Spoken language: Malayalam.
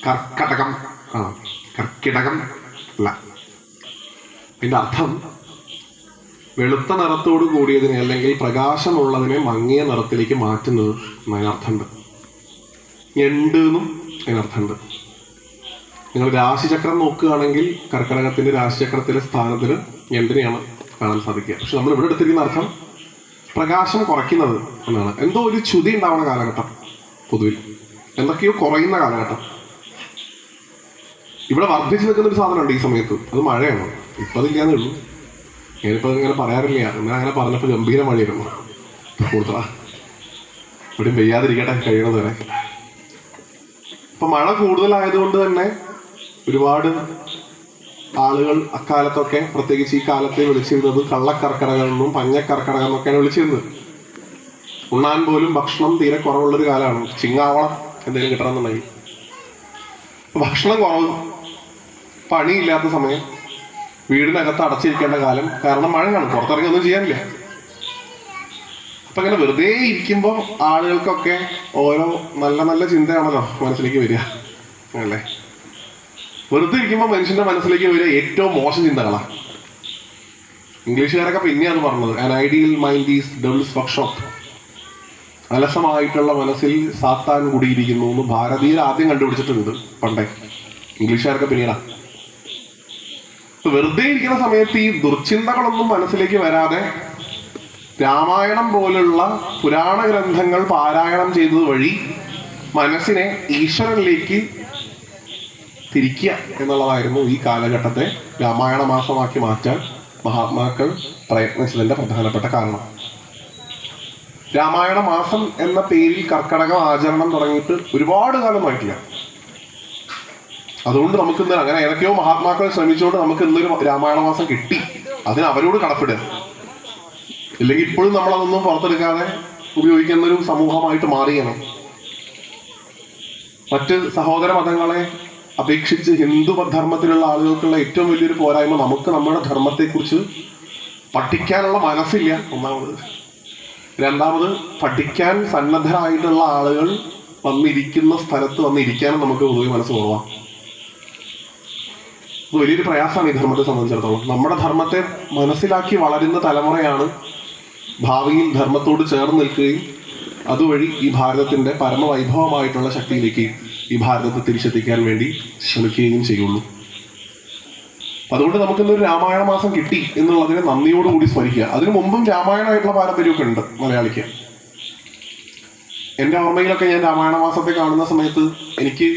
കർക്കടകം ആ കർക്കിടകം അല്ല. അതിൻ്റെ അർത്ഥം വെളുത്ത നിറത്തോട് കൂടിയതിനെ അല്ലെങ്കിൽ പ്രകാശമുള്ളതിനെ മങ്ങിയ നിറത്തിലേക്ക് മാറ്റുന്നത് എന്നതിനർത്ഥമുണ്ട്. ഞണ്ട് എന്നും അതിനർത്ഥമുണ്ട്. നിങ്ങൾ രാശിചക്രം നോക്കുകയാണെങ്കിൽ കർക്കിടകത്തിൻ്റെ രാശിചക്രത്തിലെ സ്ഥാനത്തിൽ ഞണ്ടിനെയാണ് കാണാൻ സാധിക്കുക. പക്ഷെ നമ്മൾ ഇവിടെ എടുത്തിരിക്കുന്ന അർത്ഥം പ്രകാശം കുറയ്ക്കുന്നത് എന്നാണ്. എന്തോ ഒരു ച്യുതി ഉണ്ടാവുന്ന കാലഘട്ടം, പൊതുവിൽ എന്തൊക്കെയോ കുറയുന്ന കാലഘട്ടം. ഇവിടെ വർദ്ധിച്ചു നിൽക്കുന്ന ഒരു സാധനമുണ്ട് ഈ സമയത്ത്, അത് മഴയാണ്. ഇപ്പം അതില്ലാന്നേ ഉള്ളൂ. ഞാനിപ്പോൾ ഇങ്ങനെ പറയാറില്ല, എന്നാൽ അങ്ങനെ പറഞ്ഞപ്പോൾ ഗംഭീര മഴയായിരുന്നു കൂടുതലാ. ഇവിടെയും പെയ്യാതിരിക്കട്ടെ കഴിയണത് വരെ. ഇപ്പം മഴ കൂടുതലായതുകൊണ്ട് തന്നെ ഒരുപാട് ആളുകൾ അക്കാലത്തൊക്കെ, പ്രത്യേകിച്ച് ഈ കാലത്തെ വിളിച്ചിരുന്നത് കള്ളക്കർക്കടകം എന്നും പഞ്ഞക്കർക്കടകം എന്നൊക്കെയാണ് വിളിച്ചിരുന്നത്. ഉണ്ണാൻ പോലും ഭക്ഷണം തീരെ കുറവുള്ളൊരു കാലമാണ്. ചിങ്ങാവളം എന്തെങ്കിലും കിട്ടണമെന്നുണ്ടെങ്കിൽ ഭക്ഷണം കുറവ്, പണിയില്ലാത്ത സമയം, വീടിനകത്ത് അടച്ചിരിക്കേണ്ട കാലം. കാരണം മഴയാണ്, പുറത്തിറങ്ങി ഒന്നും ചെയ്യാനില്ല. അപ്പം ഇങ്ങനെ വെറുതെ ഇരിക്കുമ്പോൾ ആളുകൾക്കൊക്കെ ഓരോ നല്ല നല്ല ചിന്തയാണല്ലോ മനസ്സിലേക്ക് വരിക അല്ലേ. വെറുതെ ഇരിക്കുമ്പോൾ മനുഷ്യന്റെ മനസ്സിലേക്ക് വരിക ഏറ്റവും മോശം ചിന്തകളാണ്. ഇംഗ്ലീഷുകാരൊക്കെ പിന്നെയാണ് പറഞ്ഞത്, an ideal mind is devil's workshop. അലസമായിട്ടുള്ള മനസ്സിൽ സാത്താൻ കൂടിയിരിക്കുന്നു എന്ന് ഭാരതീയർ ആദ്യം കണ്ടുപിടിച്ചിട്ടുണ്ട് പണ്ടേ. ഇംഗ്ലീഷുകാരൊക്കെ പിന്നീടാ. വെറുതെ ഇരിക്കുന്ന സമയത്ത് ഈ ദുർചിന്തകളൊന്നും മനസ്സിലേക്ക് വരാതെ രാമായണം പോലുള്ള പുരാണ ഗ്രന്ഥങ്ങൾ പാരായണം ചെയ്തത് വഴി മനസ്സിനെ ഈശ്വരനിലേക്ക് തിരിക്കുക എന്നുള്ളതായിരുന്നു ഈ കാലഘട്ടത്തെ രാമായണ മാസമാക്കി മാറ്റാൻ മഹാത്മാക്കൾ പ്രയത്നിച്ചതിൻ്റെ പ്രധാനപ്പെട്ട കാരണം. രാമായണ മാസം എന്ന പേരിൽ കർക്കടകം ആചരണം തുടങ്ങിയിട്ട് ഒരുപാട് കാലമായിട്ടില്ല. അതുകൊണ്ട് നമുക്കിന്ന് അങ്ങനെ ഏതൊക്കെയോ മഹാത്മാക്കൾ ശ്രമിച്ചുകൊണ്ട് നമുക്ക് ഇന്നൊരു രാമായണ മാസം കിട്ടി. അതിന് അവരോട് കടപ്പെടുക. ഇല്ലെങ്കിൽ ഇപ്പോഴും നമ്മളതൊന്നും പുറത്തെടുക്കാതെ ഉപയോഗിക്കുന്നൊരു സമൂഹമായിട്ട് മാറിയാണ്. മറ്റ് സഹോദര മതങ്ങളെ അപേക്ഷിച്ച് ഹിന്ദു ധർമ്മത്തിലുള്ള ആളുകൾക്കുള്ള ഏറ്റവും വലിയൊരു പോരായ്മ നമുക്ക് നമ്മുടെ ധർമ്മത്തെക്കുറിച്ച് പഠിക്കാനുള്ള മനസ്സില്ല, ഒന്നാമത്. രണ്ടാമത്, പഠിക്കാൻ സന്നദ്ധരായിട്ടുള്ള ആളുകൾ വന്നിരിക്കുന്ന സ്ഥലത്ത് വന്നിരിക്കാനും നമുക്ക് പൊതുവെ മനസ്സ് കുറവാണ്. ഇത് വലിയൊരു പ്രയാസമാണ് ഈ ധർമ്മത്തെ സംബന്ധിച്ചിടത്തോളം. നമ്മുടെ ധർമ്മത്തെ മനസ്സിലാക്കി വളരുന്ന തലമുറയാണ് ഭാവിയിൽ ധർമ്മത്തോട് ചേർന്ന് നിൽക്കുകയും അതുവഴി ഈ ഭാരതത്തിൻ്റെ പരമവൈഭവമായിട്ടുള്ള ശക്തിയിലേക്ക് ഈ ഭാരതത്തെ തിരിച്ചെത്തിക്കാൻ വേണ്ടി ശ്രമിക്കുകയും ചെയ്യുള്ളൂ. അതുകൊണ്ട് നമുക്കിന്നൊരു രാമായണ മാസം കിട്ടി എന്നുള്ളതിനെ നന്ദിയോടുകൂടി സ്മരിക്കുക. അതിനു മുമ്പും രാമായണമായിട്ടുള്ള പാരമ്പര്യമൊക്കെ ഉണ്ട് മലയാളിക്ക്. എൻ്റെ ഓർമ്മയിലൊക്കെ ഞാൻ രാമായണ മാസത്തെ കാണുന്ന സമയത്ത് എനിക്ക്